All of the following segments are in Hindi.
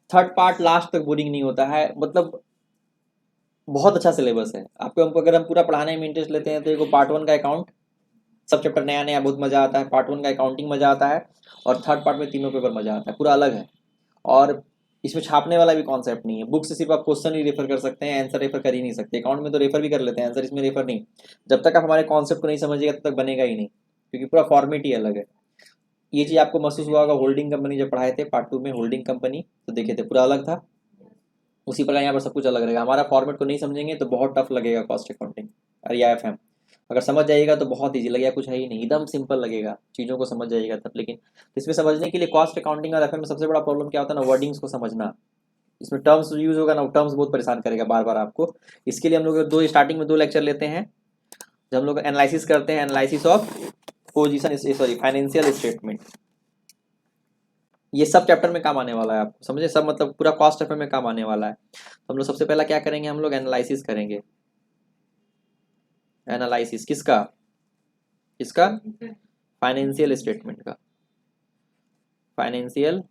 थर्ड पार्ट लास्ट तक बोरिंग नहीं होता है, मतलब बहुत अच्छा सिलेबस है। आपको हमको अगर हम पूरा पढ़ाने में इंटरेस्ट लेते हैं तो देखो पार्ट 1 का अकाउंट सब चैप्टर नया नया बहुत मजा आता है, पार्ट 1 का अकाउंटिंग मजा आता है, और थर्ड पार्ट में तीनों पेपर मजा आता है, पूरा अलग है। और इसमें छापने वाला भी कॉन्सेप्ट नहीं है, बुक से सिर्फ आप क्वेश्चन ही रेफर कर सकते हैं, आंसर रेफर कर ही नहीं सकते। अकाउंट में तो रेफर भी कर लेते हैं, आंसर इसमें रेफर नहीं। जब तक आप हमारे कॉन्सेप्ट को नहीं समझिएगा तब तक बनेगा ही नहीं, क्योंकि पूरा फॉर्मेट ही अलग है। ये चीज़ आपको महसूस हुआ होगा होल्डिंग कंपनी जब पढ़ाए थे पार्ट 2 में, होल्डिंग कंपनी तो देखे थे पूरा अलग था। उसी प्रकार यहाँ पर सब कुछ अलग रहेगा। हमारा फॉर्मेट को नहीं समझेंगे तो बहुत टफ लगेगा कॉस्ट अकाउंटिंग और या एफ एम। अगर समझ जाइएगा तो बहुत ईजी लगेगा, कुछ है ही नहीं, एकदम सिंपल लगेगा, चीज़ों को समझ जाइएगा तब। लेकिन इसमें समझने के लिए कॉस्ट अकाउंटिंग और एफ एम में सबसे बड़ा प्रॉब्लम क्या होता है ना, वर्डिंग्स को समझना। इसमें टर्म्स यूज होगा ना, टर्म्स बहुत परेशान करेगा बार बार आपको। इसके लिए हम लोग स्टार्टिंग में 2 लेक्चर लेते हैं जब हम लोग एनालिसिस करते हैं, analysis of position sorry financial statement. ये सब चैप्टर में काम आने वाला है आपको, समझे सब, मतलब पूरा कॉस्ट चैप्टर में काम आने वाला है। तो हम लोग सबसे पहला क्या करेंगे, हम लोग एनालिसिस करेंगे। एनालिसिस किसका, किसका, फाइनेंशियल स्टेटमेंट का। फाइनेंशियल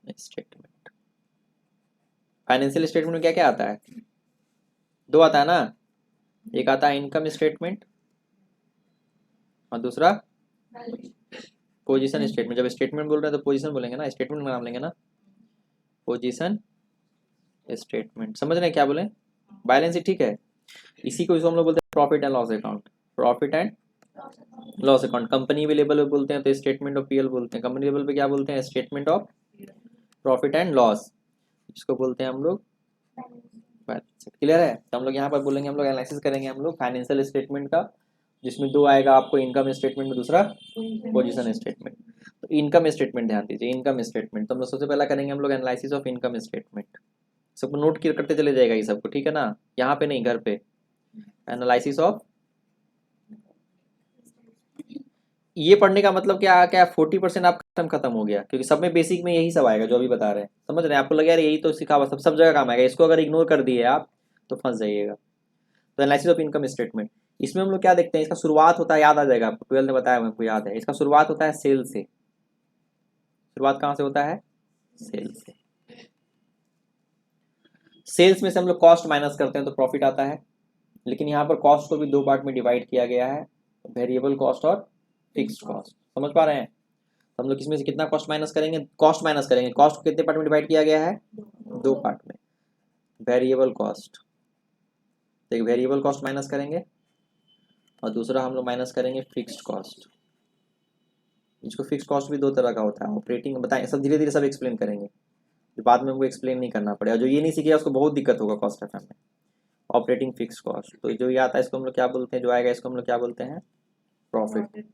स्टेटमेंट, फाइनेंशियल स्टेटमेंट में क्या क्या आता है, 2 आता है ना, एक आता है इनकम स्टेटमेंट और दूसरा पोजीशन स्टेटमेंट। जब स्टेटमेंट बोल रहे हैं तो पोजीशन बोलेंगे ना, स्टेटमेंट का नाम लेंगे ना, पोजीशन स्टेटमेंट। समझ रहे हैं क्या बोले, बैलेंस शीट, ठीक है। इसी को इसको हम लोग बोलते हैं profit and loss account, profit and loss account. Company भी लेवल पे बोलते हैं तो स्टेटमेंट ऑफ पीएल बोलते हैं, कंपनी लेवल पे क्या बोलते हैं, statement of profit and loss, इसको बोलते हैं हम लोग बैलेंस शीट। क्लियर है। तो हम लोग यहाँ पर बोलेंगे, हम लोग एनालिसिस करेंगे हम लोग फाइनेंशियल स्टेटमेंट का, जिसमें 2 आएगा आपको, इनकम स्टेटमेंट में दूसरा पोजीशन स्टेटमेंट। तो इनकम स्टेटमेंट ध्यान दीजिए, इनकम स्टेटमेंट तो हम लोग सबसे पहला करेंगे हम लोग एनालिसिस ऑफ इनकम स्टेटमेंट। सबको नोट करते चले जाएगा ये सबको, ठीक है ना, यहाँ पे नहीं घर पे। एनालिसिस ऑफ, ये पढ़ने का मतलब क्या क्या 40% आपका खत्म हो गया, क्योंकि सब में बेसिक में यही सब आएगा जो अभी बता रहे हैं। समझ रहे हैं, आपको लगे यार यही तो सिखा हुआ, सब जगह काम आएगा, इसको अगर इग्नोर कर दिए आप तो फंस जाइएगा। तो एनालिसिस ऑफ इनकम स्टेटमेंट, इसमें हम लोग क्या देखते हैं, इसका शुरुआत होता है, याद आ जाएगा आपको, 12 में बताया हमको याद है, इसका शुरुआत होता है सेल से। शुरुआत कहाँ से होता है, सेल से। सेल्स में से हम लोग कॉस्ट माइनस करते हैं तो प्रॉफिट आता है। लेकिन यहाँ पर कॉस्ट को भी 2 पार्ट में डिवाइड किया गया है, वेरिएबल कॉस्ट और फिक्स्ड कॉस्ट। समझ पा रहे हैं, तो हम लोग इसमें से कितना कॉस्ट माइनस करेंगे, कॉस्ट माइनस करेंगे। कॉस्ट को कितने पार्ट में डिवाइड किया गया है, 2 पार्ट में। वेरिएबल कॉस्ट, तो एक वेरिएबल कॉस्ट माइनस करेंगे और दूसरा हम लोग माइनस करेंगे फिक्स्ड कॉस्ट। इसको फिक्स्ड कॉस्ट भी 2 तरह का होता है, ऑपरेटिंग, बताएं सब धीरे धीरे सब एक्सप्लेन करेंगे, बाद में हमको एक्सप्लेन नहीं करना पड़ेगा। जो ये नहीं सीखेगा उसको बहुत दिक्कत होगा कॉस्ट एफ में। ऑपरेटिंग फिक्स कॉस्ट, तो जो ये आता है इसको हम लोग क्या बोलते हैं, जो आएगा इसको हम लोग क्या बोलते हैं, प्रॉफिट।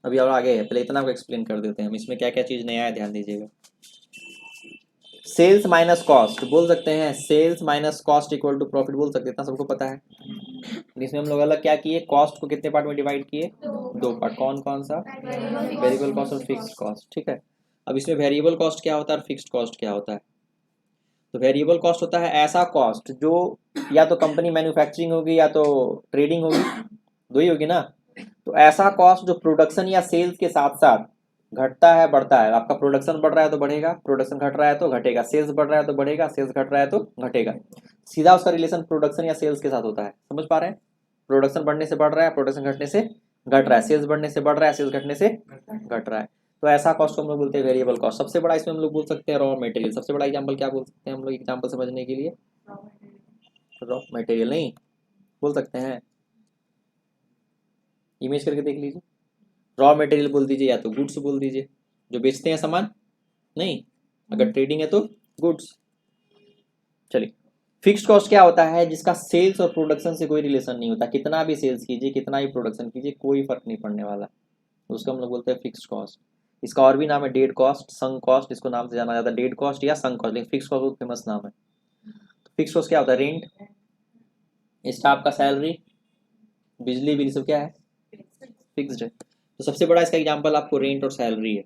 अभी और आगे है, पहले इतना को एक्सप्लेन कर देते हैं हम, इसमें क्या क्या चीज़ नया है ध्यान दीजिएगा। सेल्स माइनस कॉस्ट बोल सकते हैं, sales minus cost equal to profit बोल सकते हैं, इतना सबको पता है। इसमें हम लोग अलग क्या किए, कॉस्ट को कितने पार्ट में डिवाइड किए, 2 पार्ट। कौन कौन सा, वेरिएबल कॉस्ट और फिक्स्ड कॉस्ट, ठीक है। अब इसमें वेरिएबल कॉस्ट क्या होता है और फिक्स्ड कॉस्ट क्या होता है। तो वेरिएबल कॉस्ट होता है ऐसा कॉस्ट जो या तो कंपनी मैन्युफैक्चरिंग होगी या तो ट्रेडिंग होगी, 2 ही होगी ना। तो ऐसा कॉस्ट जो प्रोडक्शन या सेल्स के साथ साथ घटता है बढ़ता है। आपका प्रोडक्शन बढ़ रहा है तो बढ़ेगा, प्रोडक्शन घट रहा है तो घटेगा, सेल्स बढ़ रहा है तो बढ़ेगा, सेल्स घट रहा है तो घटेगा। सीधा उसका रिलेशन प्रोडक्शन या सेल्स के साथ होता है। समझ पा रहे हैं, प्रोडक्शन बढ़ने से बढ़ रहा है, प्रोडक्शन घटने से घट रहा है, सेल्स बढ़ने से बढ़ रहा है, सेल्स घटने से घट रहा है। तो ऐसा कॉस्ट को हम लोग बोलते हैं वेरिएबल कॉस्ट। सबसे बड़ा इसमें हम लोग बोल सकते हैं रॉ मटेरियल। सबसे बड़ा एग्जांपल क्या बोल सकते हैं हम लोग, एग्जांपल समझने के लिए, रॉ मटेरियल नहीं बोल सकते हैं, इमेज करके देख लीजिए। रॉ मटेरियल बोल दीजिए या तो गुड्स बोल दीजिए, जो बेचते हैं सामान, नहीं अगर ट्रेडिंग है तो गुड्स। चलिए, फिक्स्ड कॉस्ट क्या होता है, जिसका सेल्स और प्रोडक्शन से कोई रिलेशन नहीं होता। कितना भी सेल्स कीजिए, कितना भी प्रोडक्शन कीजिए, कोई फर्क नहीं पड़ने वाला, उसको हम लोग बोलते हैं फिक्स्ड कॉस्ट। इसका और भी नाम है डेड कॉस्ट, संक कॉस्ट, इसको नाम से जाना जाता है डेड कॉस्ट या संक कॉस्ट, लेकिन फिक्स्ड कॉस्ट बहुत फेमस नाम है। तो फिक्स्ड कॉस्ट क्या होता है, रेंट, स्टाफ का सैलरी, बिजली बिल, सब क्या है, फिक्स्ड है। तो सबसे बड़ा इसका एग्जांपल आपको रेंट और सैलरी है,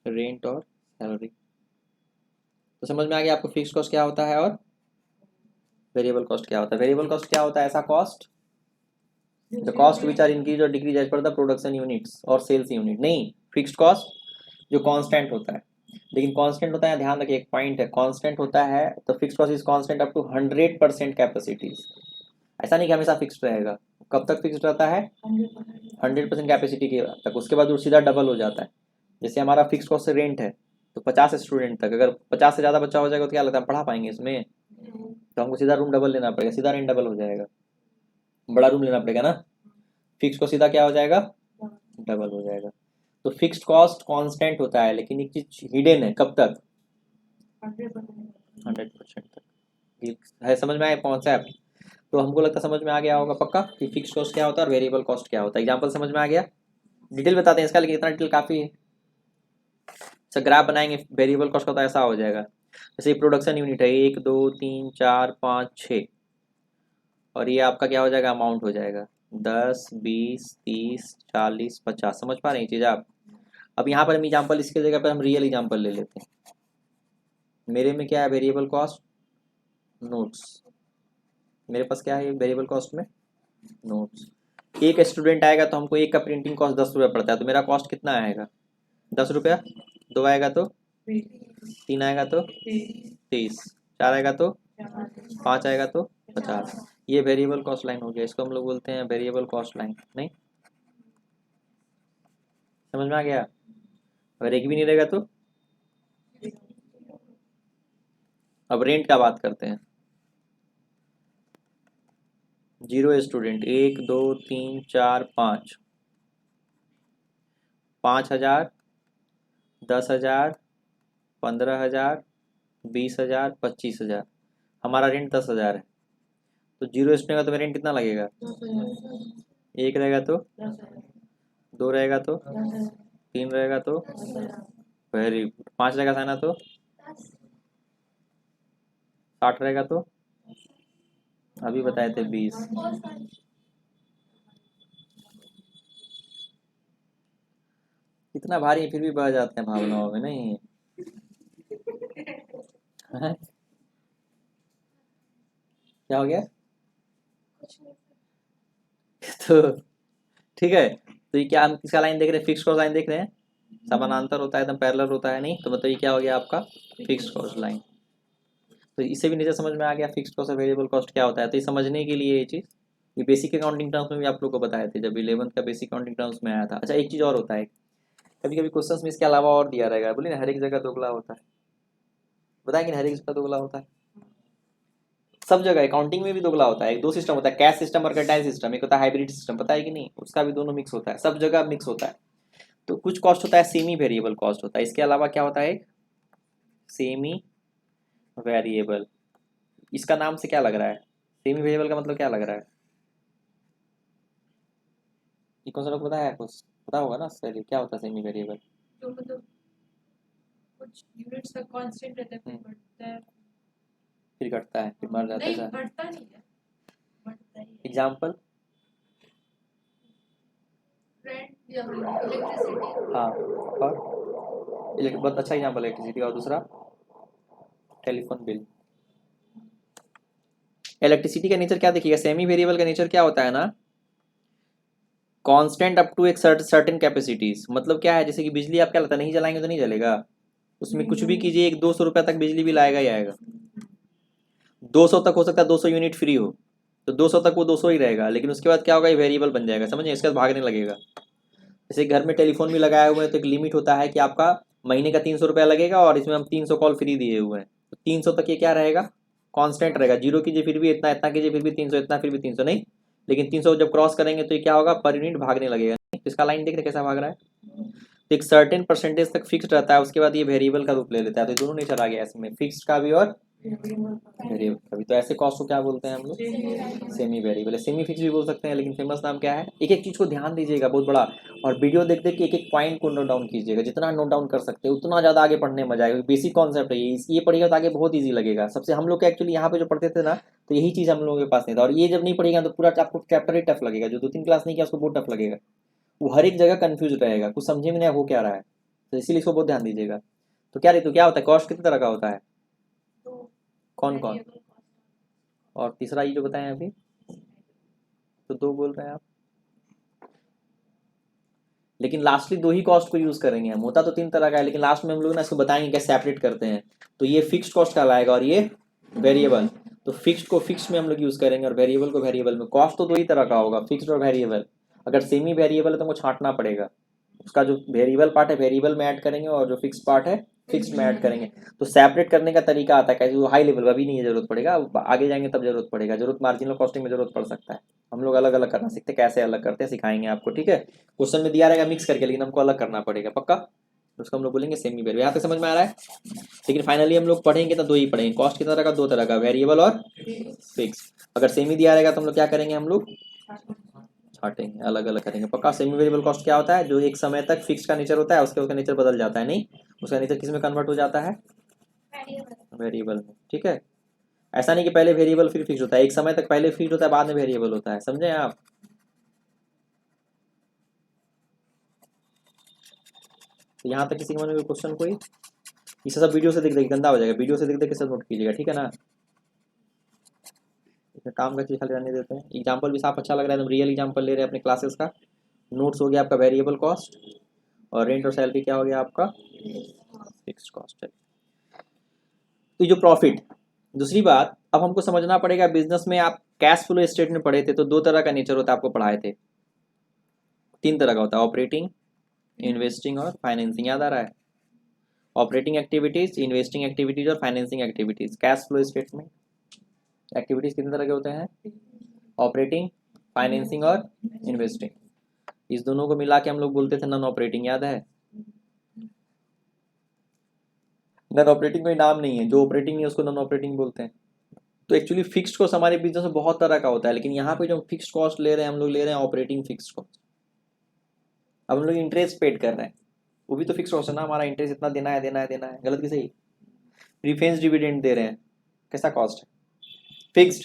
रेंट और सैलरी। तो समझ में आ गया आपको फिक्स्ड कॉस्ट क्या होता है और वेरिएबल कॉस्ट क्या होता है। वेरिएबल कॉस्ट क्या होता है, ऐसा cost the cost which are increase और decrease as per the production units और सेल्स यूनिट। नहीं, फिक्स्ड कॉस्ट जो कांस्टेंट होता है। लेकिन कांस्टेंट होता है, ध्यान रखिए एक पॉइंट है, कांस्टेंट होता है तो fixed cost is constant up to 100% capacities. ऐसा नहीं कि हमेशा फिक्स्ड रहेगा। कब तक फिक्स्ड रहता है? 100% कैपेसिटी के तक, उसके बाद वो सीधा डबल हो जाता है। जैसे हमारा फिक्स कॉस्ट से रेंट है तो 50 स्टूडेंट तक, अगर 50 से ज़्यादा बच्चा हो जाएगा तो क्या लगता है हम पढ़ा पाएंगे इसमें? तो हमको सीधा रूम डबल लेना पड़ेगा, सीधा रेंट डबल हो जाएगा, बड़ा रूम लेना पड़ेगा ना। फिक्स को सीधा क्या हो जाएगा? डबल हो जाएगा। तो फिक्स्ड कॉस्ट कांस्टेंट होता है, लेकिन एक चीज हिडन है, कब तक? 100% तक। ये है, समझ में आया कॉन्सेप्ट? तो हमको लगता है समझ में आ गया होगा पक्का कि फिक्स कॉस्ट क्या होता है और वेरिएबल कॉस्ट क्या होता है। एग्जांपल समझ में आ गया? डिटेल बताते हैं इसका, लेकिन इतना डिटेल काफ़ी है। अच्छा, ग्राफ बनाएंगे वेरिएबल कॉस्ट का तो ऐसा हो जाएगा, जैसे प्रोडक्शन यूनिट है 1 2 3 4 5 6, और ये आपका क्या हो जाएगा? अमाउंट हो जाएगा 10 20 30 40 50। समझ पा रहे हैं ये चीज़ आप? अब यहाँ पर हम एग्जाम्पल, इसके जगह पर हम रियल एग्जाम्पल ले लेते हैं। मेरे में क्या है वेरिएबल कॉस्ट? नोट्स। मेरे पास क्या है वेरिएबल कॉस्ट में? नोट्स। एक स्टूडेंट आएगा तो हमको एक का प्रिंटिंग कॉस्ट 10 रुपये पड़ता है, तो मेरा कॉस्ट कितना आएगा? 10 रुपया। 2 आएगा तो 3 आएगा तो 30, 4 आएगा तो 5 आएगा तो 50। ये वेरिएबल कॉस्ट लाइन हो गया, इसको हम लोग बोलते हैं वेरिएबल कॉस्ट लाइन। नहीं समझ में आ गया? अगर एक भी नहीं रहेगा तो? अब रेंट का बात करते हैं। 0 स्टूडेंट, 1 2 3 4 5, 5,000, 10,000, 15,000, 20,000, 25,000। हमारा रेंट 10,000 है। तो 0 स्टूडेंट का तो मेरा रेंट कितना लगेगा? 1 रहेगा तो 2 रहेगा तो 3 रहेगा तो वेरी गुड, 5 रहेगा साइना तो 60 रहेगा तो अभी बताए थे 20। इतना भारी है फिर भी बह जाते हैं भावनाओं में, नहीं? हैं? क्या हो गया? तो ठीक है, तो ये क्या हम किसका लाइन देख रहे हैं? फिक्स कॉस्ट लाइन देख रहे हैं। समानांतर होता है, एकदम पैरेलल होता है, नहीं तो मतलब ये क्या हो गया आपका? Fix cost line. तो इससे भी नीचे समझ में आ गया फिक्स कॉस्ट और वेरिएबल कॉस्ट क्या होता है। तो ये समझने के लिए ये चीज़, ये बेसिक अकाउंटिंग टर्म्स में भी आप लोग को बताए थे जब 11th का बेसिक अकाउंटिंग टर्म्स में आया था। अच्छा, एक चीज़ और होता है, कभी कभी क्वेश्चंस में इसके अलावा और दिया रहेगा, बोलिए ना हर एक जगह दोगला होता है। बताएंगे ना हर एक जगह दोगला होता है? सब जगह अकाउंटिंग में भी दोगला होता है। एक दो सिस्टम होता है, कैश सिस्टम, मर्केंटाइल सिस्टम, एक होता है हाइब्रिड सिस्टम, पता है कि नहीं? उसका भी दोनों मिक्स होता है, सब जगह मिक्स होता है। तो कुछ कॉस्ट होता है सेमी वेरिएबल कॉस्ट होता है, इसके अलावा क्या होता है? Semi variable. इसका नाम से क्या लग रहा है? सेमी वेरिएबल का मतलब क्या लग रहा है? ये कौन सा लोग पता है? कुछ पता होगा ना सर, क्या होता है सेमी वेरिएबल? तो मतलब कुछ यूनिट्स का कांस्टेंट रहता है, फिर बढ़ता है, फिर घटता है, फिर मर जाता है नहीं सर। बढ़ता नहीं है, बढ़ता ही है। एग्जाम्पल? रेंट या इलेक्ट्रिसिटी। हाँ, और बहुत अच्छा एग्जाम्पल है इलेक्ट्रिसिटी। और दूसरा टेलीफोन बिल। इलेक्ट्रिसिटी का नेचर क्या देखिएगा, सेमी वेरिएबल का नेचर क्या होता है ना, कांस्टेंट अप टू एक सर्टेन कैपेसिटीज। मतलब क्या है, जैसे कि बिजली आप क्या लगता है नहीं जलाएंगे तो नहीं जलेगा, उसमें कुछ भी कीजिए एक 200 रुपये तक बिजली बिल आएगा ही आएगा। 200 तक हो सकता है, 200 यूनिट फ्री हो तो 200 तक वो 200 ही रहेगा, लेकिन उसके बाद क्या होगा, ये वेरिएबल बन जाएगा, समझिए, इसके बाद भागने लगेगा। जैसे घर में टेलीफोन भी लगाया हुआ है तो एक लिमिट होता है कि आपका महीने का 300 रुपया लगेगा और इसमें हम 300 कॉल फ्री दिए हुए हैं, तो 300 तक ये क्या रहेगा? कांस्टेंट रहेगा। जीरो कीजिए फिर भी इतना, इतना कीजिए फिर भी 300, इतना फिर भी 300, नहीं। लेकिन 300 जब क्रॉस करेंगे तो ये क्या होगा, पर यूनिट भागने लगेगा, नहीं? तो इसका लाइन देख रहे कैसा भाग रहा है? तो एक सर्टेन परसेंटेज तक फिक्स रहता है, उसके बाद ये वेरिएबल का रूप ले लेता है। तो दोनों नेचर आ गया इसमें, फिक्स का भी और वेरिएबल का भी। तो ऐसे कॉस्ट को क्या बोलते हैं हम लोग? Semi variable. सेमी फिक्स भी बोल सकते हैं, लेकिन फेमस नाम क्या है? एक एक चीज को ध्यान दीजिएगा, बहुत बड़ा। और वीडियो देख देख के एक एक पॉइंट को नोट डाउन कीजिएगा, जितना नोट डाउन कर सकते हैं उतना ज्यादा आगे पढ़ने में मजा आएगा। बेसिक कॉन्सेप्ट है ये पढ़िएगा तो आगे बहुत ईजी लगेगा। सबसे हम लोग एक्चुअली यहाँ पे जो पढ़ते थे ना, तो यही चीज हम लोगों के पास नहीं था, और ये जब नहीं पढ़ेगा तो पूरा आपको चैप्टर ही टफ लगेगा। जो 2-3 क्लास नहीं किया उसको बहुत टफ लगेगा, वो हर एक जगह कंफ्यूज रहेगा, कुछ समझे में नहीं हो क्या रहा है। तो इसीलिए इसको बहुत ध्यान दीजिएगा। तो क्या ऋतु, क्या होता है कॉस्ट, कितने तरह का होता है? तो कौन कौन? और तीसरा ये जो बताएं अभी, तो 2 बोल रहे हैं आप। लेकिन लास्टली दो ही कॉस्ट को यूज़ करेंगे हम, होता तो तीन तरह का है, लेकिन लास्ट में हम लोग ना इसको बताएंगे कैसे सेपरेट करते हैं। तो ये फिक्स्ड कॉस्ट कहलाएगा और ये वेरिएबल। तो फिक्स्ड को फिक्स्ड में हम लोग यूज़ करेंगे और वेरिएबल को वेरिएबल में। कॉस्ट तो दो ही तरह का होगा, फिक्स्ड और वेरिएबल। अगर सेमी वेरिएबल है तो हमको छांटना पड़ेगा, उसका जो वेरिएबल पार्ट है वेरिएबल में ऐड करेंगे और जो फिक्स पार्ट है फिक्स में ऐड करेंगे। तो सेपरेट करने का तरीका आता है कैसे, वो हाई लेवल अभी नहीं है, जरूरत पड़ेगा आगे जाएंगे तब जरूरत पड़ेगा, जरूरत मार्जिनल कॉस्टिंग में जरूरत पड़ सकता है। हम लोग अलग अलग करना सीखते हैं, कैसे अलग करते हैं सिखाएंगे आपको, ठीक है। क्वेश्चन में दिया रहेगा मिक्स करके, लेकिन हमको अलग करना पड़ेगा पक्का। उसको हम लोग बोलेंगे सेमी वेरिएबल। यहाँ तक समझ में आ रहा है। लेकिन फाइनली हम लोग पढ़ेंगे तो दो ही पढ़ेंगे, कॉस्ट की तरह का दो तरह का, वेरिएबल और फिक्स। अगर सेमी दिया रहेगा तो हम लोग क्या करेंगे, हम लोग छाटेंगे, अलग अलग करेंगे पक्का। सेमी वेरिएबल कॉस्ट क्या होता है, जो एक समय तक फिक्स का नेचर होता है, उसका नेचर बदल जाता है, नहीं उसका नेचर किस में कन्वर्ट हो जाता है, वेरिएबल में, ठीक है। ऐसा नहीं कि पहले वेरिएबल फिर फिक्स होता है, एक समय तक पहले फिक्स होता है बाद में वेरिएबल होता है, समझे आप। तो यहाँ तक किसी के मन में क्वेश्चन कोई, इसे सब वीडियो से देख देख गंदा हो जाएगा, वीडियो से देख देख के सब नोट कीजिएगा, ठीक है ना। इसमें काम का चीज खाली रहने देते हैं। एग्जाम्पल भी साफ अच्छा लग रहा है, एकदम रियल एग्जाम्पल ले रहे हैं अपने क्लासेस का। नोट्स हो गया आपका वेरिएबल कॉस्ट, और रेंट और सैलरी क्या हो गया आपका, फिक्स्ड कॉस्ट है। तो जो प्रॉफिट, दूसरी बात अब हमको समझना पड़ेगा, बिजनेस में आप कैश फ्लो स्टेटमेंट पढ़े थे तो दो तरह का नेचर होता है, आपको पढ़ाए थे। तीन तरह का होता है, ऑपरेटिंग, इन्वेस्टिंग और फाइनेंसिंग, याद आ रहा है। ऑपरेटिंग एक्टिविटीज, इन्वेस्टिंग एक्टिविटीज और financing activities. Cash flow statement activities कितने तरह के होते हैं, ऑपरेटिंग, फाइनेंसिंग और इन्वेस्टिंग। इस दोनों को मिला के हम लोग बोलते थे नॉन ऑपरेटिंग, याद है। नॉन ऑपरेटिंग कोई नाम नहीं है, जो ऑपरेटिंग नहीं है उसको नॉन ऑपरेटिंग बोलते हैं। तो एक्चुअली फिक्स्ड कॉस्ट हमारे बिजनेस में बहुत तरह का होता है, लेकिन यहाँ पे जो फिक्स्ड कॉस्ट ले रहे हैं हम लोग, ले रहे हैं ऑपरेटिंग फिक्स्ड कॉस्ट। अब हम लोग इंटरेस्ट पेड कर रहे हैं, वो भी तो फिक्स कॉस्ट है ना, हमारा इंटरेस्ट इतना देना है देना है देना है, गलत कि सही। प्रीफेंस डिविडेंड दे रहे हैं, कैसा कॉस्ट है, फिक्स्ड,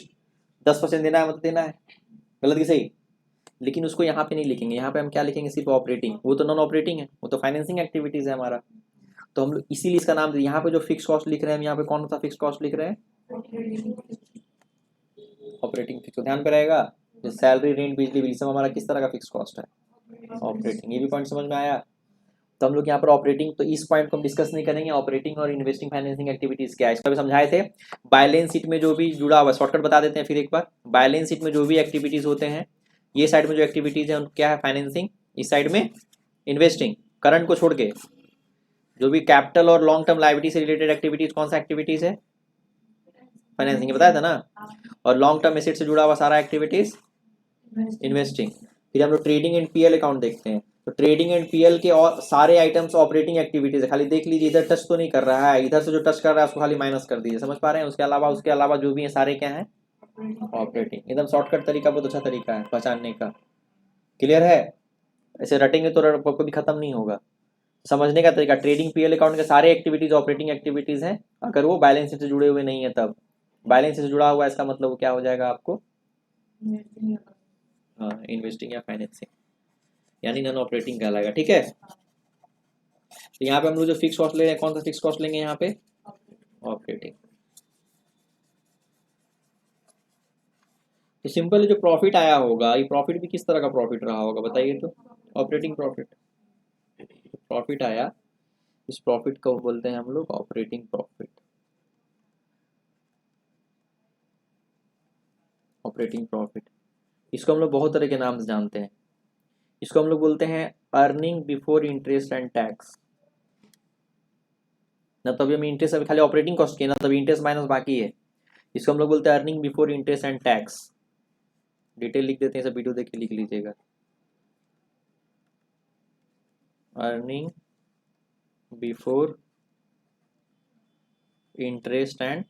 10% देना है मतलब देना है, गलत कि सही। लेकिन उसको यहाँ पे नहीं लिखेंगे, यहाँ पे हम क्या लिखेंगे, सिर्फ ऑपरेटिंग, वो तो नॉन ऑपरेटिंग है, वो तो फाइनेंसिंग एक्टिविटीज है हमारा। तो हम लोग इसीलिए इसका नाम, यहाँ पे जो फिक्स कॉस्ट लिख रहे हैं हम, यहाँ पे कौन सा फिक्स कॉस्ट लिख रहे हैं, ऑपरेटिंग फिक्स। ध्यान पे रहेगा, सैलरी, रेंट, बिजली बिल सब हमारा किस तरह का फिक्स कॉस्ट है, ऑपरेटिंग। ये भी पॉइंट समझ में आया। तो हम लोग यहाँ पर ऑपरेटिंग, तो इस पॉइंट को हम डिस्कस नहीं करेंगे, ऑपरेटिंग और इन्वेस्टिंग फाइनेंसिंग एक्टिविटीज क्या है, इसका भी समझाए थे। बैलेंस शीट में जो भी जुड़ा हुआ, शॉर्टकट बता देते हैं फिर एक बार। बैलेंस शीट में जो भी एक्टिविटीज होते हैं, ये साइड में जो एक्टिविटीज है क्या है, फाइनेंसिंग, इस साइड में इन्वेस्टिंग। करंट को छोड़ के जो भी कैपिटल और लॉन्ग टर्म लायबिलिटी से रिलेटेड एक्टिविटीज, कौन सा एक्टिविटीज है, फाइनेंसिंग, बताया था ना। और लॉन्ग टर्म एसेट से जुड़ा हुआ सारा एक्टिविटीज इन्वेस्टिंग। फिर हम लोग ट्रेडिंग एंड पीएल अकाउंट देखते हैं, तो ट्रेडिंग एंड पीएल के और सारे आइटम्स ऑपरेटिंग एक्टिविटीज है, खाली देख लीजिए इधर टच तो नहीं कर रहा है, इधर से जो टच कर रहा है उसको खाली माइनस कर दीजिए, समझ पा रहे हैं। उसके अलावा जो भी है सारे क्या है, ऑपरेटिंग। एकदम शॉर्टकट तरीका, बहुत अच्छा तरीका है पहचानने का, क्लियर है। ऐसे रटेंगे तो कभी खत्म नहीं होगा। समझने का तरीका, ट्रेडिंग पीएल अकाउंट के सारे एक्टिविटीज ऑपरेटिंग एक्टिविटीज हैं, अगर वो बैलेंस शीट से जुड़े हुए नहीं है तब। बैलेंस शीट से जुड़ा हुआ है इसका मतलब वो क्या हो जाएगा आपको, इन्वेस्टिंग या फाइनेंसिंग, यानी नॉन ऑपरेटिंग कहलाएगा, ठीक है। तो यहाँ पे हम लोग जो फिक्स कॉस्ट ले रहे हैं, कौन सा फिक्स कॉस्ट लेंगे यहाँ पे, ऑपरेटिंग। तो सिंपल जो प्रॉफिट आया होगा, ये प्रॉफिट भी किस तरह का प्रॉफिट रहा होगा बताइए तो, ऑपरेटिंग प्रॉफिट। प्रॉफिट आया, इस प्रॉफिट को बोलते हैं हम लोग ऑपरेटिंग प्रॉफिट। ऑपरेटिंग प्रॉफिट, इसको हम लोग बहुत तरह के नाम से जानते हैं। इसको हम लोग बोलते हैं earning before interest and tax, ना तो अभी हम इंटरेस्ट, अभी खाली ऑपरेटिंग कॉस्ट की, ना तो अभी इंटरेस्ट माइनस बाकी है। इसको हम लोग बोलते हैं earning before interest and tax. Detail लिख देते हैं, सब वीडियो देख के लिख लीजिएगा। Earning before interest and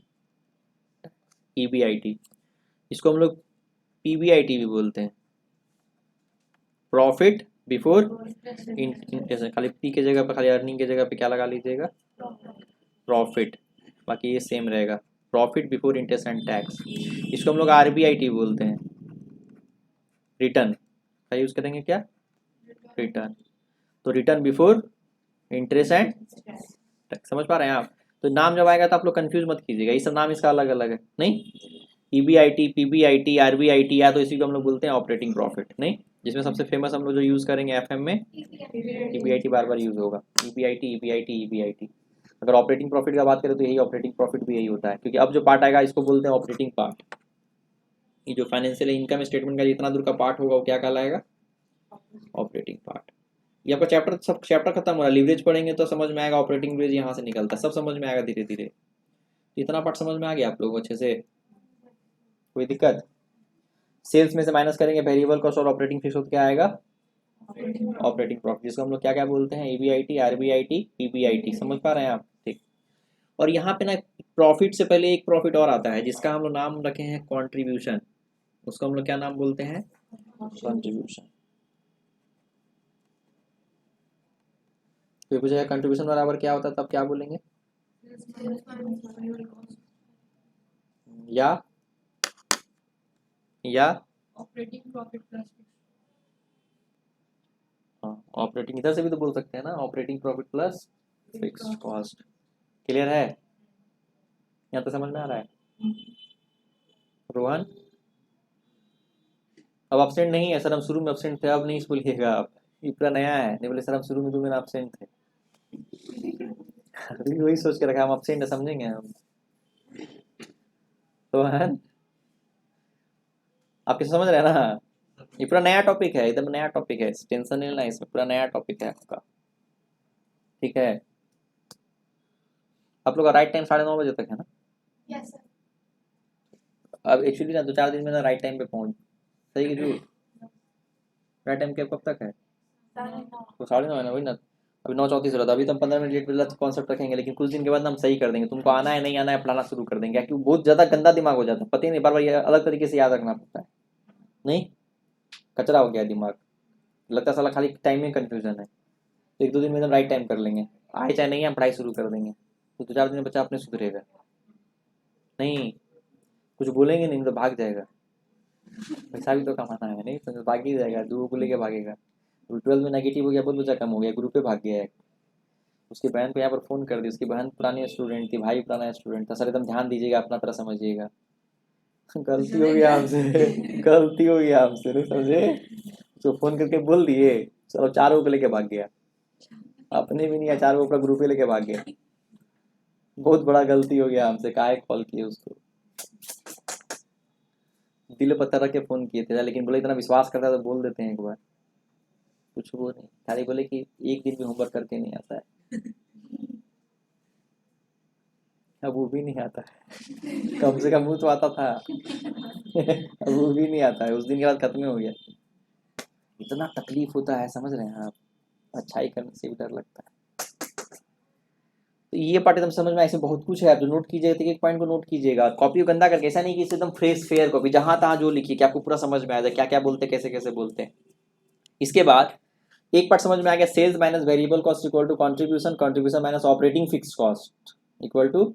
EBIT, इसको हम लोग पीबीआईटी भी बोलते हैं, प्रॉफिट बिफोर इंटरेस्ट। खाली पी के जगह पे, खाली अर्निंग के जगह पे क्या लगा लीजिएगा, प्रॉफिट, बाकी ये सेम रहेगा, profit before interest and tax. इसको हम लोग आरबीआईटी बोलते हैं, रिटर्न का यूज करेंगे क्या, रिटर्न। तो return before interest and tax, समझ पा रहे हैं आप। तो नाम जब आएगा तो आप लोग कंफ्यूज मत कीजिएगा, ये सब नाम इसका अलग अलग है, नहीं ईबीआईटी, पीबीआईटी, आरबीआईटी, या तो इसी को हम लोग बोलते हैं ऑपरेटिंग प्रॉफिट, नहीं जिसमें सबसे फेमस हम लोग जो यूज़ करेंगे एफएम में ईबीआईटी बार बार यूज़ होगा। EBIT EBIT EBIT. अगर ऑपरेटिंग प्रॉफिट का बात करें तो यही ऑपरेटिंग प्रॉफिट भी यही होता है, क्योंकि अब जो पार्ट आएगा इसको बोलते हैं ऑपरेटिंग पार्ट। ये जो फाइनेंशियल इनकम स्टेटमेंट का जितना दूर का पार्ट होगा वो क्या कहलाएगा? Operating part. ये आपका चैप्टर, सब चैप्टर खत्म हो रहा है। लिवरेज पढ़ेंगे तो समझ में आएगा, ऑपरेटिंग लिवरेज यहाँ से निकलता है, सब समझ में आएगा धीरे धीरे। इतना पार्ट समझ में आ गया आप लोगों को अच्छे से? कोई दिक्कत? सेल्स में से माइनस करेंगे वेरिएबल कॉस्ट और ऑपरेटिंग फिक्स, क्या आएगा? ऑपरेटिंग प्रॉफिट, जिसको हम लोग क्या क्या बोलते हैं? EBIT, RBIT, PBIT. समझ पा रहे हैं आप? ठीक। और यहाँ पे ना प्रॉफिट से पहले एक प्रॉफिट और आता है जिसका हम लोग नाम रखे हैं कॉन्ट्रीब्यूशन। उसको हम लोग क्या नाम बोलते हैं? कॉन्ट्रीब्यूशन। तो पूछेगा कंट्रीब्यूशन बराबर क्या होता है, तब क्या बोलेंगे? या ऑपरेटिंग प्रॉफिट प्लस ऑपरेटिंग, इधर से भी तो बोल सकते हैं ना, operating profit plus fixed cost. Clear है? यहाँ तो समझ में आ रहा है रोहन? अब एब्सेंट नहीं है सर, हम शुरू में एब्सेंट थे, अब नहीं बोलिएगा आप। ये पूरा नया है, नहीं बोले सर हम शुरू में 2 महीना एब्सेंट थे। अभी वही सोच के रखा हम एब्सेंट है, समझेंगे हम। रोहन आप किसे समझ रहे हैं ना? ये पूरा नया टॉपिक है, एकदम नया टॉपिक है, टेंशन नहीं लेना, इसमें पूरा नया टॉपिक है आपका। ठीक है? आप लोग का राइट टाइम 9:30 बजे तक है ना? Yes sir. अब एक्चुअली ना 2-4 दिन में ना राइट टाइम पे पहुंच, सही कि झूठ? राइट टाइम कब तक है? तो 9:30 है ना, वही ना। अभी 9:34 हो रहा था, अभी तो हम 15 मिनट लेट वाला कॉन्सेप्ट रखेंगे, लेकिन कुछ दिन के बाद हम सही कर देंगे। तुमको आना है नहीं आना है पढ़ाना शुरू कर देंगे, क्योंकि बहुत ज़्यादा गंदा दिमाग हो जाता है, पता ही नहीं, बार बार ये अलग तरीके से याद रखना पड़ता है। नहीं, कचरा हो गया दिमाग, लगता है साला खाली टाइम में कन्फ्यूजन है। तो 1-2 दिन में हम राइट टाइम कर लेंगे, आए चाहे नहीं हम पढ़ाई शुरू कर देंगे। तो 2-4 दिन में बच्चा अपने सुधरेगा। नहीं कुछ बोलेंगे नहीं तो भाग जाएगा, पैसा भी तो कमाना है, नहीं तो भाग ही जाएगा, दूर को लेके भागेगा। 12 में नेगेटिव हो गया, बहुत बच्चा कम हो गया, ग्रुप पे भाग गया है। उसकी बहन को यहाँ पर फ़ोन कर दी, उसकी बहन पुरानी स्टूडेंट थी, भाई पुराना स्टूडेंट था। सर एकदम ध्यान दीजिएगा, अपना तरह समझिएगा। गलती हो गया हमसे, गलती हो गया हमसे, नहीं समझे? तो फ़ोन करके बोल दिए, चलो 4 को लेके भाग गया, अपने भी नहीं है, 4 अपना ग्रुप पे लेके भाग गया। बहुत बड़ा गलती हो गया हमसे, काहे कॉल किए उसको, दिल पत्थर रख के फ़ोन किए थे, लेकिन बोले इतना विश्वास करता है तो बोल देते हैं एक बार। कुछ वो नहीं, खाली बोले कि एक दिन भी होमवर्क करके नहीं आता है। अब वो भी नहीं आता है, कम से कम वो तो आता था। अब वो भी नहीं आता है, उस दिन के बाद खत्म हो गया। इतना तकलीफ होता है, समझ रहे हैं आप? अच्छाई करने से भी डर लगता है। तो ये पार्ट एकदम समझ में, ऐसे बहुत कुछ है, आप जो नोट कीजिएगा, एक पॉइंट को नोट कीजिएगा, कॉपी को गंदा करके, ऐसा नहीं कि इसे एकदम फ्रेश फेयर कॉपी, जहां तहां जो लिखिए कि आपको पूरा समझ में आ जाए क्या क्या बोलते, कैसे कैसे बोलते हैं। इसके बाद एक पार्ट समझ में आ गया, sales minus variable cost equal to contribution, contribution minus operating fix cost equal to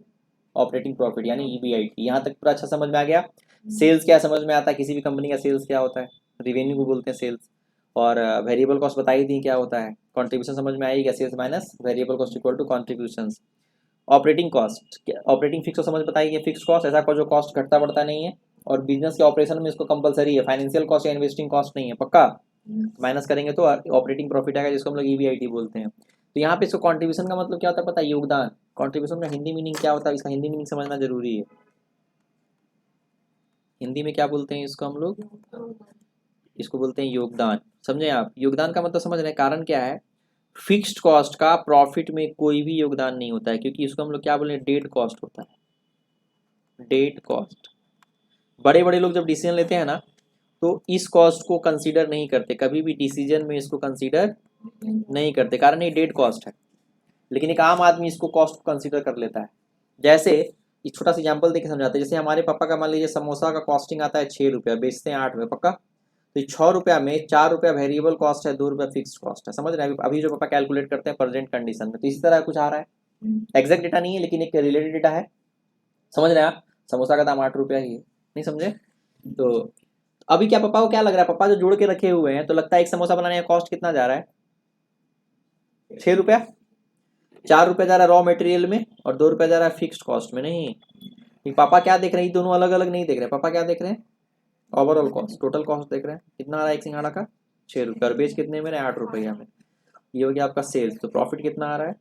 operating profit, यानी ईबीआईटी। यहाँ तक पूरा अच्छा समझ में आ गया। सेल्स क्या समझ में आता है, किसी भी कंपनी का सेल्स क्या होता है, रिवेन्यू को बोलते हैं सेल्स। और वेरिएबल कॉस्ट बताई दी क्या होता है, कॉन्ट्रीब्यूशन समझ में आएगी, sales minus variable cost equal to contribution. Operating cost, operating fix समझ बताइए, फिक्स कॉस्ट ऐसा जो कॉस्ट घटता बढ़ता नहीं है, और बिजनेस के ऑपरेशन में इसको कंपलसरी है, फाइनेंशियल कॉस्ट या इन्वेस्टिंग कॉस्ट नहीं है, पक्का माइनस करेंगे तो ऑपरेटिंग प्रॉफिट आएगा, जिसको हम लोग ईबीआईटी बोलते हैं। तो यहाँ पे इसको कॉन्ट्रीब्यूशन का मतलब क्या होता है पता है, योगदान। कॉन्ट्रीब्यूशन का हिंदी मीनिंग क्या होता है, इसका हिंदी मीनिंग समझना जरूरी है। हिंदी में क्या बोलते हैं इसको हम लोग, इसको बोलते हैं योगदान। समझे आप? योगदान का मतलब समझ रहे हैं, कारण क्या है, फिक्स्ड कॉस्ट का प्रॉफिट में कोई भी योगदान नहीं होता है, क्योंकि इसको हम लोग क्या बोले, डेड कॉस्ट होता है, डेड कॉस्ट। बड़े बड़े लोग जब डिसीजन लेते हैं ना, तो इस कॉस्ट को कंसीडर नहीं करते, कभी भी डिसीजन में इसको कंसीडर नहीं करते, कारण ये डेड कॉस्ट है। लेकिन एक आम आदमी इसको कॉस्ट को कंसीडर कर लेता है। जैसे एक छोटा सा एग्जांपल देके समझाते हैं, जैसे हमारे पापा का मान लीजिए समोसा का कॉस्टिंग आता है 6 रुपया, बेचते हैं 8 रुपये, पक्का। तो 6 रुपया में 4 रुपया वेरिएबल कॉस्ट है, 2 रुपया फिक्स कॉस्ट है, समझ रहे हैं? अभी जो पापा कैलकुलेट करते हैं प्रेजेंट कंडीशन में, तो इसी तरह कुछ आ रहा है, एग्जैक्ट डेटा नहीं है लेकिन एक रिलेटेड डेटा है। समझ रहे हैं आप? समोसा का दाम 8 रुपया ही है, नहीं समझे? तो अभी क्या पापा को क्या लग रहा है, पापा जो जोड़ के रखे हुए हैं, तो लगता है एक समोसा बनाने का कॉस्ट कितना जा रहा है, 6 रुपया। 4 रुपया जा रहा है रॉ मटेरियल में, और 2 रुपया जा रहा है फिक्स्ड कॉस्ट में। नहीं, पापा क्या देख रहे हैं, दोनों अलग अलग नहीं देख रहे हैं, पापा क्या देख रहे हैं, ओवरऑल कॉस्ट, टोटल कॉस्ट देख रहे हैं। कितना आ रहा है एक सिंघाड़ा का, ₹6 और बेच कितने में रहे? ₹8 में। ये हो गया आपका सेल्स। तो प्रॉफिट कितना आ रहा है?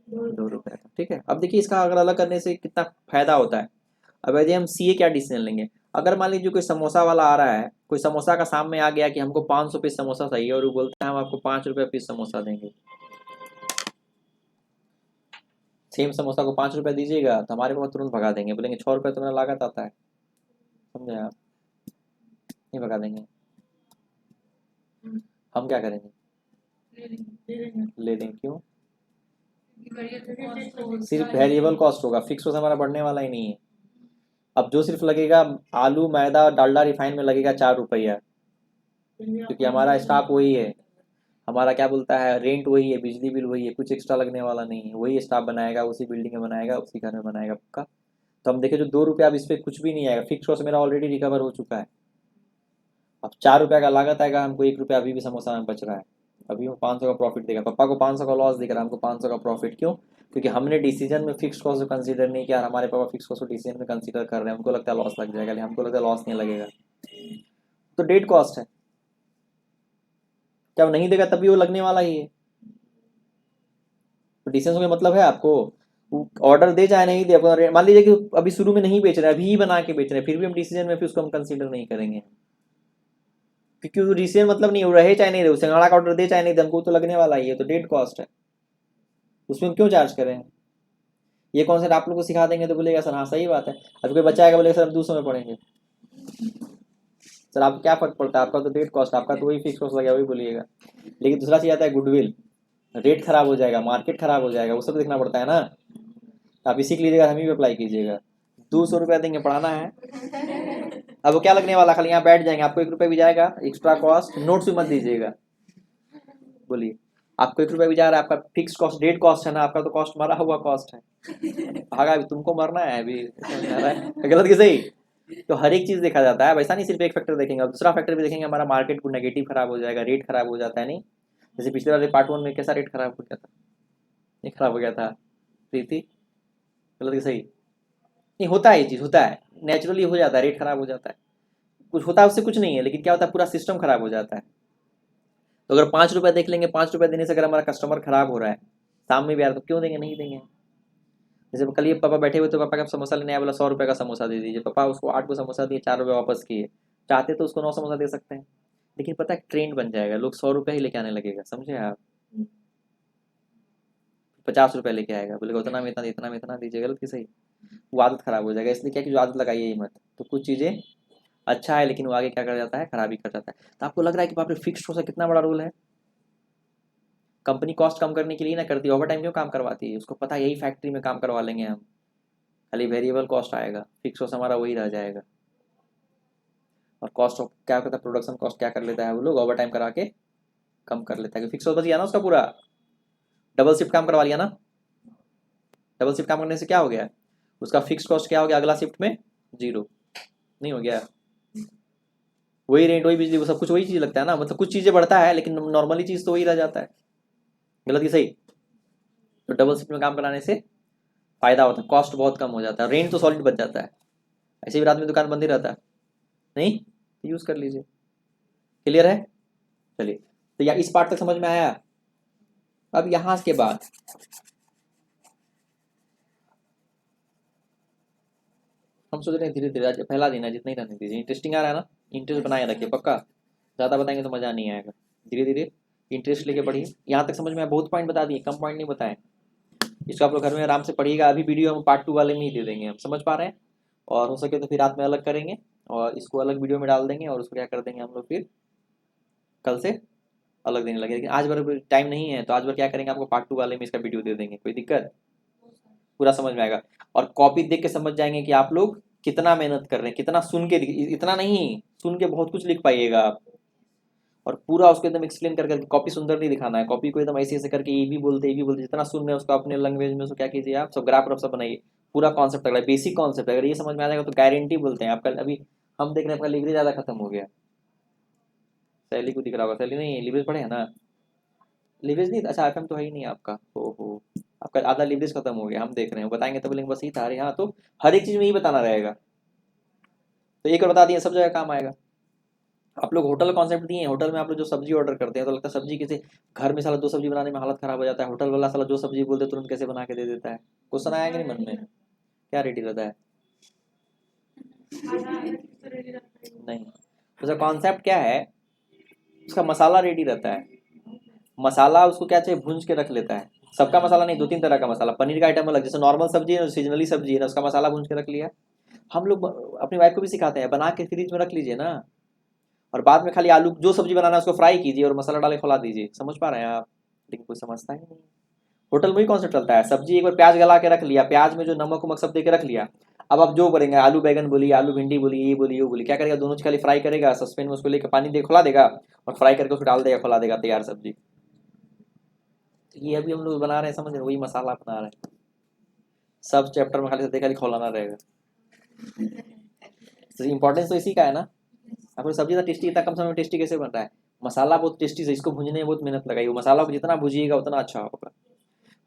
₹2 का। ठीक है, अब देखिए इसका अगर अलग करने से कितना फायदा होता है। अब यदि हम सीए क्या डिसीजन लेंगे, अगर मान लीजिए कोई समोसा वाला आ रहा है, कोई समोसा का सामने आ गया कि हमको 500 पीस समोसा चाहिए और वो बोलते हैं हम आपको ₹5 पीस समोसा देंगे, सेम समोसा को ₹5 दीजिएगा तो हमारे पास तुरंत भगा देंगे, बोलेंगे ₹6 तो मेरा लागत आता है। समझे आप? नहीं भगा देंगे। हम क्या करेंगे? ले देंगे। क्यों? सिर्फ वेरिएबल कॉस्ट होगा, फिक्स कॉस्ट हमारा बढ़ने वाला ही नहीं है। अब जो सिर्फ लगेगा आलू मैदा डालडा रिफाइन में लगेगा ₹4, क्योंकि हमारा स्टाफ वही है, हमारा क्या बोलता है रेंट वही है, बिजली बिल वही है, कुछ एक्स्ट्रा लगने वाला नहीं है, वही स्टाफ बनाएगा, उसी बिल्डिंग में बनाएगा, उसी घर में बनाएगा पक्का। तो हम देखें जो ₹2 अब इस पर कुछ भी नहीं आएगा, फिक्स कॉस्ट मेरा ऑलरेडी रिकवर हो चुका है। अब ₹4 का लागत आएगा, हमको ₹1 अभी भी समोसा में बच रहा है, अभी वो 500 का प्रॉफिट देगा, पापा को 500 का लॉस दिख रहा है, हमको 500 का प्रॉफिट। क्यों? क्योंकि हमने डिसीजन में फिक्स कॉस्ट को कंसीडर नहीं किया, हमारे पापा फिक्स कॉस्ट को डिसीजन में कंसीडर कर रहे हैं, उनको लगता है लॉस लग जाएगा, लेकिन हमको लगता है लॉस नहीं लगेगा। तो डेट कॉस्ट है, क्या वो नहीं देगा तभी वो लगने वाला ही है। तो डिसीजन का मतलब है आपको ऑर्डर दे चाहे नहीं दे, अपना मान लीजिए कि अभी शुरू में नहीं बेच रहे, अभी ही बना के बेच रहे हैं, फिर भी हम डिसीजन में फिर उसको हम कंसीडर नहीं करेंगे, क्योंकि वो डिसीजन मतलब नहीं, वो रहे चाहे नहीं रहे, सिंघाड़ा का ऑर्डर दे चाहे नहीं दे, हमको तो लगने वाला ही है, तो डेट कॉस्ट है, उसमें हम क्यों चार्ज करें? ये कॉन्सेप्ट आप लोग को सिखा देंगे तो बोलेगा सर हाँ सही बात है। अभी कोई बच्चा आएगा बोलेगा सर हम 200 में पढ़ेंगे, सर आपको क्या फर्क पड़ता है, आपका तो डेट कॉस्ट, आपका तो वही फिक्स कॉस्ट लगेगा, वही बोलिएगा। लेकिन दूसरा चीज आता है गुडविल, रेट खराब हो जाएगा, मार्केट खराब हो जाएगा, वो सब देखना पड़ता है ना। आप इसी के लीजिएगा, हम ही अप्लाई कीजिएगा, ₹200 देंगे, पढ़ाना है। अब वो क्या लगने वाला, खाली यहाँ बैठ जाएंगे, आपको ₹1 भी जाएगा एक्स्ट्रा कॉस्ट, नोट्स भी मत दीजिएगा। बोलिए, आपको ₹1 भी जा रहा है, आपका फिक्स कॉस्ट डेट कॉस्ट है ना, आपका तो कॉस्ट मरा हुआ कॉस्ट है, भागा अभी तुमको मरना है अभी, गलत कि सही? तो हर एक चीज देखा जाता है, वैसा नहीं सिर्फ एक फैक्टर देखेंगे, अब दूसरा फैक्टर भी देखेंगे, हमारा मार्केट को नेगेटिव खराब हो जाएगा, रेट खराब हो जाता है नहीं। जैसे पिछले वाले पार्ट 1 में कैसा रेट खराब हो गया था, नहीं खराब हो गया था प्रीति? गलत कि सही? नहीं होता है, ये चीज होता है, नेचुरली हो जाता है, रेट खराब हो जाता है, कुछ होता है उससे कुछ नहीं है, लेकिन क्या होता है पूरा सिस्टम खराब हो जाता है। तो अगर ₹5 देख लेंगे, ₹5 देने से अगर हमारा कस्टमर खराब हो रहा है, सामने भी आ रहा है, तो क्यों देंगे? नहीं देंगे। जैसे कल ये पापा बैठे हुए तो पापा का समोसा लेने आया, बोला ₹100 का समोसा दे दीजिए, पापा उसको 8 को समोसा दिए, ₹4 वापस किए, चाहते तो उसको 9 समोसा दे सकते हैं, लेकिन पता है ट्रेंड बन जाएगा, लोग ₹100 ही लेके आने लगेगा, समझे आप? ₹50 लेके आएगा, बोलेगा उतना में इतना इतना में इतना दीजिए, गलत कि सही? वो आदत खराब हो जाएगा, इसलिए क्या कि जो आदत लगाइए ही मत। तो कुछ चीज़ें अच्छा है, लेकिन वो आगे क्या कर जाता है, खराबी कर जाता है। तो आपको लग रहा है कि बाप रे फिक्स्ड कॉस्ट का कितना बड़ा रोल है, कंपनी कॉस्ट कम करने के लिए ना करती है, ओवर टाइम क्यों काम करवाती है, उसको पता है यही फैक्ट्री में काम करवा लेंगे हम, खाली वेरिएबल कॉस्ट आएगा, फिक्स कॉस्ट हमारा वही रह जाएगा। और कॉस्ट ऑफ क्या करता है, प्रोडक्शन कॉस्ट क्या कर लेता है, वो लोग ओवर टाइम करा के कम कर लेता है, फिक्स कॉस्ट बच गया ना उसका पूरा, डबल शिफ्ट काम करवा लिया ना, डबल शिफ्ट काम करने से क्या हो गया, उसका फिक्स कॉस्ट क्या हो गया, अगला शिफ्ट में 0 नहीं हो गया, वही रेंट वही बिजली वो सब कुछ वही चीज़ लगता है ना, मतलब कुछ चीज़ें बढ़ता है लेकिन नॉर्मली चीज़ तो वही रह जाता है, गलत कि सही? तो डबल शिफ्ट में काम कराने से फायदा होता है, कॉस्ट बहुत कम हो जाता है, रेंट तो सॉलिड बच जाता है, ऐसे भी रात में दुकान बंद ही रहता है, नहीं यूज़ कर लीजिए। क्लियर है? चलिए, तो या इस पार्ट तक समझ में आया? अब यहाँ के बाद हम सोच रहे हैं धीरे धीरे, आज पहला दिन है, जितना ही रहने दीजिए, इंटरेस्टिंग आ रहा है ना, इंटरेस्ट बनाए रखिए पक्का, ज़्यादा बताएंगे तो मज़ा नहीं आएगा, धीरे धीरे इंटरेस्ट लेके पढ़िए। यहाँ तक समझ में आया? बहुत पॉइंट बता दिए, कम पॉइंट नहीं बताएं, इसको आप लोग घर में आराम से पढ़िएगा, अभी वीडियो हम पार्ट 2 वाले में ही दे देंगे, हम समझ पा रहे हैं, और हो सके तो फिर रात में अलग करेंगे और इसको अलग वीडियो में डाल देंगे, और उसको क्या कर देंगे हम लोग फिर कल से अलग देने लगे, लेकिन आज भर टाइम नहीं है, तो आज भर क्या करेंगे, आपको पार्ट 2 वाले में इसका वीडियो दे देंगे, कोई दिक्कत? पूरा समझ में आएगा, और कॉपी देख के समझ जाएंगे कि आप लोग कितना मेहनत कर रहे हैं, कितना सुन के, इतना नहीं सुन के बहुत कुछ लिख पाइएगा आप, और पूरा उसको एकदम एक्सप्लेन कर करके, कॉपी सुंदर नहीं दिखाना है, कॉपी को एकदम ऐसे ऐसे करके ये भी बोलते जितना सुन रहे हैं उसको अपने लैंग्वेज में उसको क्या कीजिए आप, सब ग्राफ रफ सब बनाइए, पूरा कॉन्सेप्ट अगर बेसिक कॉन्सेप्ट अगर ये समझ में आ जाएगा तो गारंटी बोलते हैं आपका, अभी हम देख रहे हैं आपका लिवरेज ज़्यादा खत्म हो गया, सैली को दिख रहा होगा, सैली नहीं लिवरेज पढ़े है ना, लिवरेज नहीं, अच्छा एफएम तो है ही नहीं आपका, ओहो, आपका आधा लिवरेज खत्म हो गया, हम देख रहे हैं, बताएंगे तो बोलेंगे बस ही था, अरे हाँ, तो हर एक चीज़ में ही बताना रहेगा, तो एक और बता दिए सब जगह काम आएगा। आप लोग होटल कॉन्सेप्ट दिए हैं, होटल में आप लोग जो सब्जी ऑर्डर करते हैं तो लगता है सब्जी किसी घर में साला 2 सब्जी बनाने में हालत खराब हो जाता है, होटल वाला साला जो सब्जी बोलते तुरंत कैसे बना के दे देता है। क्वेश्चन आया कि नहीं मन में, क्या रेडी रहता है? नहीं, उसका कॉन्सेप्ट क्या है, उसका मसाला रेडी रहता है। मसाला उसको क्या चाहिए, भूंज के रख लेता है। सबका मसाला नहीं, 2-3 तरह का मसाला। पनीर का आइटम अलग, जैसे नॉर्मल सब्जी है, सीजनली सब्जी है ना, उसका मसाला भूंज के रख लिया। हम लोग अपनी वाइफ को भी सिखाते हैं, बना के फ्रिज में रख लीजिए ना, और बाद में खाली आलू जो सब्जी बनाना है उसको फ्राई कीजिए और मसाला डाले खुला दीजिए। समझ पा रहे हैं आप? लेकिन कोई समझता ही नहीं। होटल में ही कॉन्सेप्ट चलता है, सब्जी एक बार प्याज गला के रख लिया, प्याज में जो नमक उमक सब दे के रख लिया। अब आप जो करेंगे, आलू बैगन बोलिए, आलू भिंडी बोलिए, ये बोलिए वो बोलिए, क्या करेगा, दोनों चीज खाली फ्राई करेगा, सस्पेन में उसको लेकर पानी दे खुला देगा और फ्राई करके उसको डाल देगा, खुला देगा, तैयार सब्जी। तो ये अभी हम लोग बना रहे हैं, समझ रहे हैं, वही मसाला बना रहे हैं। सब चैप्टर में खाली खाली खोलाना रहेगा। तो इंपॉर्टेंस तो इसी का है ना। आपको सब्जी इतना टेस्टी, इतना कम समय में टेस्टी कैसे बन रहा है? मसाला बहुत टेस्टी से, इसको भूनने में बहुत मेहनत लगाई, वो मसाला को जितना भूजिएगा उतना अच्छा होगा।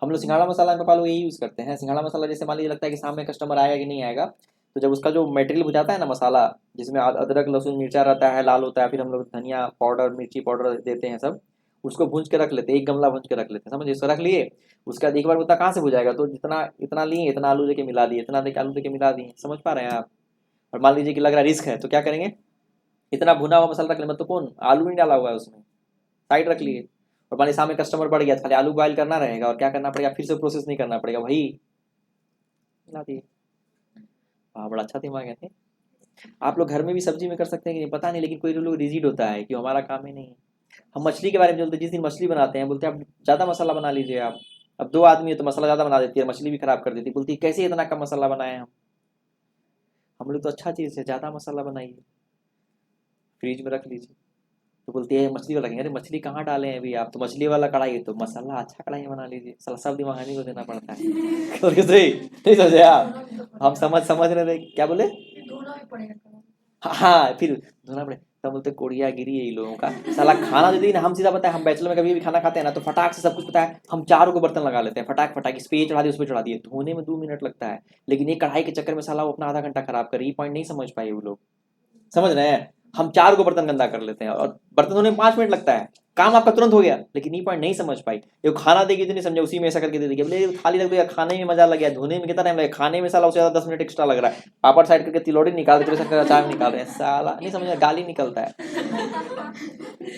हम लोग सिंघाड़ा मसाला में पालो यही यूज़ करते हैं। सिंघाड़ा मसाला जैसे मान लीजिए लगता है कि सामने कस्टमर आएगा कि नहीं आएगा, तो जब उसका जो मटेरियल भुजाता है ना मसाला, जिसमें अदरक लहसुन मिर्चा रहता है, लाल होता है, फिर हम लोग धनिया पाउडर मिर्ची पाउडर देते हैं सब, उसको भूंज के रख लेते हैं, एक गमला भूंज के रख लेते हैं, समझिए। इसको रख लिए, उसका एक बार उतना कहाँ से भुजाएगा, तो जितना इतना लिए इतना आलू लेके मिला दिए, इतना लेके आलू लेके मिला दिए। समझ पा रहे हैं आप? और मान लीजिए कि लग रहा है रिस्क है, तो क्या करेंगे, इतना भुना हुआ मसाला रख ले, मतलब कौन आलू नहीं डाला हुआ है उसमें, साइड रख लिए। और मान लीजिए सामने कस्टमर बढ़ गया, खाली आलू बॉयल करना रहेगा, और क्या करना पड़ेगा, फिर से प्रोसेस नहीं करना पड़ेगा, वही मिला दिए। हाँ, बड़ा अच्छा दिमाग है। आप लोग घर में भी सब्जी में कर सकते हैं कि नहीं पता नहीं, लेकिन कोई लोग रिजिड होता है कि हमारा काम ही नहीं है। हम मछली के बारे में बोलते हैं, जिस दिन मछली बनाते हैं बोलते हैं आप ज़्यादा मसाला बना लीजिए आप। अब 2 आदमी है तो मसाला ज़्यादा बना देती है, मछली भी खराब कर देती है, बोलती है कैसे इतना कम मसाला बनाए हम लोग तो अच्छा चीज़ है, ज़्यादा मसाला बनाइए, फ्रिज में रख लीजिए। तो बोलती है मछली वाला, कहेंगे अरे मछली कहाँ डाले हैं अभी आप, तो मछली वाला कढ़ाई है तो मसाला अच्छा कढ़ाई में बना लीजिए। साला सब दिमाग हमें को देना पड़ता है। और सही नहीं समझे आप? हम समझ रहे थे, क्या बोले? धोना भी पड़ेगा। हाँ, फिर धोना पड़े, तब बोलते कोड़िया गिरी है इन लोगों का। साला खाना जो दिन हम सीधा पता है, हम बैचलर में कभी भी खाना खाते हैं ना तो फटाक से सब कुछ पता है, हम 4 को बर्तन लगा लेते हैं, फटाक फटाक, इस पे ये चढ़ा दिए उस पे चढ़ा दिए, धोने में 2 मिनट लगता है। लेकिन ये कढ़ाई के चक्कर में साला वो अपना आधा घंटा खराब कर, ये पॉइंट नहीं समझ पाए वो लोग। समझ रहे हैं? हम 4 को बर्तन गंदा कर लेते हैं और बर्तन धोने में 5 मिनट लगता है, काम आपका तुरंत हो गया, लेकिन ये पॉइंट नहीं समझ पाई। ये खाना देगी तो नहीं समझे, उसी में ऐसा करके दे देगी, बोले थाली रख दो यार, खाने में मजा लग गया, धोने में कितना टाइम लगेगा, खाने में साला उससे ज्यादा 10 मिनट एक्स्ट्रा लग रहा है। पापड़ साइड करके तिलौड़ी निकाल देते, अचार निकाल रहे हैं, साला नहीं समझ, गाली निकलता है।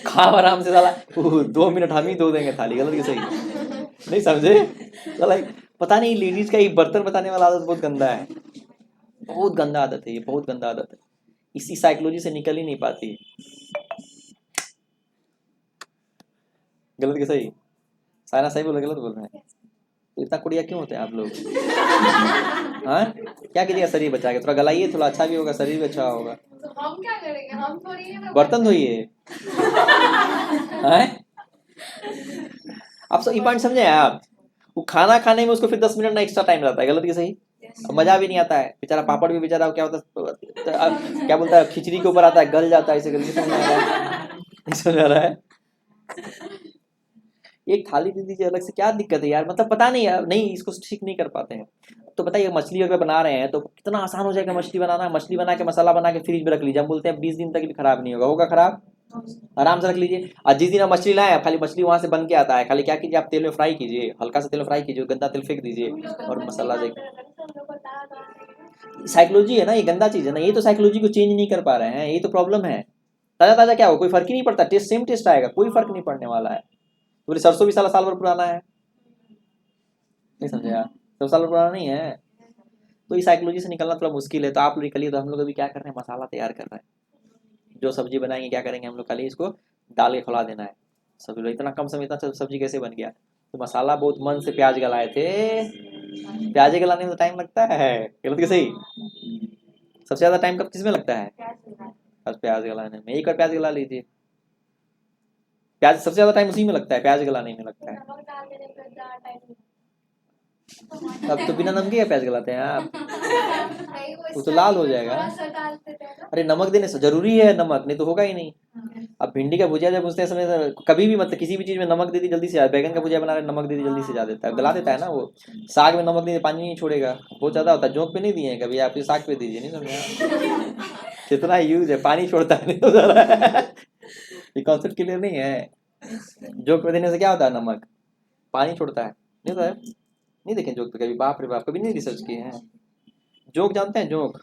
खाओ आराम से साला, 2 मिनट हम ही धो देंगे थाली, गलत कि सही? नहीं समझे? साला पता नहीं लेडीज का ये बर्तन बताने वाला आदत बहुत गंदा है, बहुत गंदा आदत है ये, बहुत गंदा आदत है, इसी साइकोलॉजी से निकल ही नहीं पाती। गलत कि सही? सारा सही बोल रहे, गलत बोल रहे हैं? तो इतना कुड़िया क्यों होते हैं आप लोग? हाँ, क्या कीजिएगा शरीर बचा के, थोड़ा गलाइए, थोड़ा अच्छा भी होगा, शरीर भी अच्छा होगा। तो हम क्या करेंगे, हम थोड़ी है ना बर्तन धोइए। हैं? आप सब ये पॉइंट समझे आप? वो खाना खाने में उसको फिर 10 मिनट ना एक्स्ट्रा टाइम रहता है, गलत कि सही? अब मजा भी नहीं आता है, बेचारा पापड़ भी बेचारा क्या होता है, क्या बोलता है, खिचड़ी के ऊपर आता है, गल जाता है, इसे गलती समझ में आ रहा है? नहीं समझ आ रहा है? एक थाली दे दीजिए अलग से, क्या दिक्कत है यार, मतलब पता नहीं यार, नहीं इसको ठीक नहीं कर पाते हैं। तो बताइए मछली अगर बना रहे हैं तो कितना आसान हो जाएगा मछली बनाना, मछली बना के मसाला बना के फ्रिज में रख लीजिए, हम बोलते हैं 20 दिन तक भी खराब नहीं होगा, होगा खराब? आराम से रख लीजिए। और जिस दिन आप मछली लाए खाली मछली वहां से बन के आता है, खाली क्या कीजिए आप तेल में फ्राई कीजिए, हल्का सा तेल में फ्राई कीजिए, गंदा तेल फेंक दीजिए और मसाला दे। साइकोलॉजी है ना, ये गंदा चीज है ना, ये तो साइकोलॉजी को चेंज नहीं कर पा रहे हैं, ये तो प्रॉब्लम है। ताजा ताजा क्या हो, कोई फर्क ही नहीं पड़ता, टेस्ट सेम टेस्ट आएगा, कोई फर्क नहीं पड़ने वाला है। बोले सरसों भी साल भर पुराना है, नहीं समझे आप? तो साल भर पुराना नहीं है। तो इस साइकोलॉजी से निकलना थोड़ा मुश्किल है, तो आप लोग निकलिए। तो हम लोग अभी क्या कर रहे हैं, मसाला तैयार कर रहे हैं, जो सब्जी बनाएंगे क्या करेंगे हम लोग, खाली इसको डाल के खुला देना है। सब्जी लोग इतना कम समय इतना सब्जी कैसे बन गया? तो मसाला बहुत मन से प्याज गलाए थे, प्याज गलाने में तो टाइम लगता है, गलत कि सही? सबसे ज्यादा टाइम कब किस में लगता है? बस प्याज गलाने में। एक बार प्याज गला लीजिए, प्याज सबसे ज्यादा टाइम उसी में लगता है, प्याज गलाने में लगता है। अब तो बिना नमक के प्याज गलाते हैं आप? नहीं, वो तो लाल हो जाएगा। थोड़ा सा डालते थे ना। अरे नमक देने से जरूरी है, नमक नहीं तो होगा ही नहीं। अब भिंडी का भुजिया जब उसने समय कभी भी मतलब किसी भी चीज में नमक दे दी जल्दी से, बैगन का भुजिया बना रहे नमक दे दी जल्दी से जा देता है, गला देता है ना वो। साग में नमक नहीं पानी नहीं छोड़ेगा, बहुत ज्यादा होता है। जोंक पे नहीं दिए हैं कभी आप? ये साग पे दीजिए, नहीं समझे? कितना यूज है, पानी छोड़ता है नहीं तो जरा। ये कॉन्सेप्ट क्लियर नहीं है। जोंक पे देने से क्या होता है? नमक पानी छोड़ता है, नहीं होता है? नहीं देखें जोक पे कभी? बाप रे बाप, कभी नहीं रिसर्च किए हैं? जोक जानते हैं? जोक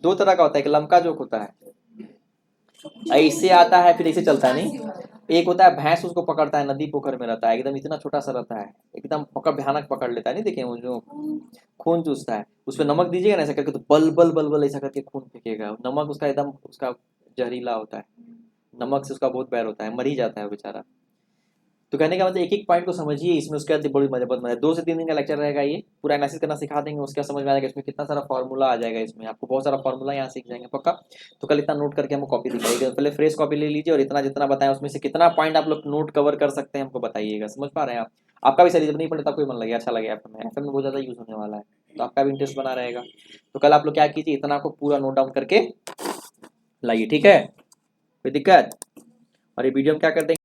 दो तरह का होता है, एक लमका जोक होता है, ऐसे आता है फिर ऐसे चलता है, नहीं? एक होता है भैंस उसको पकड़ता है, नदी पोखर में रहता है, एकदम इतना छोटा सा रहता है, एकदम पकड़ भयानक पकड़ लेता है, नहीं देखे वो जो खून चूसता है, उसमें नमक दीजिएगा ना ऐसा करके तो बल बल बल बल ऐसा करके खून फेंकेगा। नमक उसका एकदम उसका जहरीला होता है, नमक से उसका बहुत बैर होता है, मर ही जाता है बेचारा। तो कहने का मतलब एक एक पॉइंट को समझिए इसमें, उसके बाद बड़ी मजा, बहुत मजा। 2 से 3 दिन का लेक्चर रहेगा, ये पूरा एनालिसिस करना सिखा देंगे, उसके बाद समझ में आएगा इसमें कितना सारा फॉर्मूला आ जाएगा, इसमें आपको बहुत सारा फॉर्मूला यहाँ सीख जाएंगे पक्का। तो कल इतना नोट करके हमको कॉपी दिखाइएगा, पहले फ्रेश कॉपी ले लीजिए और इतना जितना बताया उसमें से कितना पॉइंट आप लोग नोट कवर कर सकते हैं हमको बताइएगा। समझ पा रहे हैं आप? आपका भी शरीर जब नहीं पड़े तब कोई मन लगे, अच्छा लगे आपको, एफएम में बहुत ज्यादा यूज होने वाला है, तो आपका भी इंटरेस्ट बना रहेगा। तो कल आप लोग क्या कीजिए, इतना को पूरा नोट डाउन करके लाइए, ठीक है? कोई दिक्कत? और ये वीडियो हम क्या कर देंगे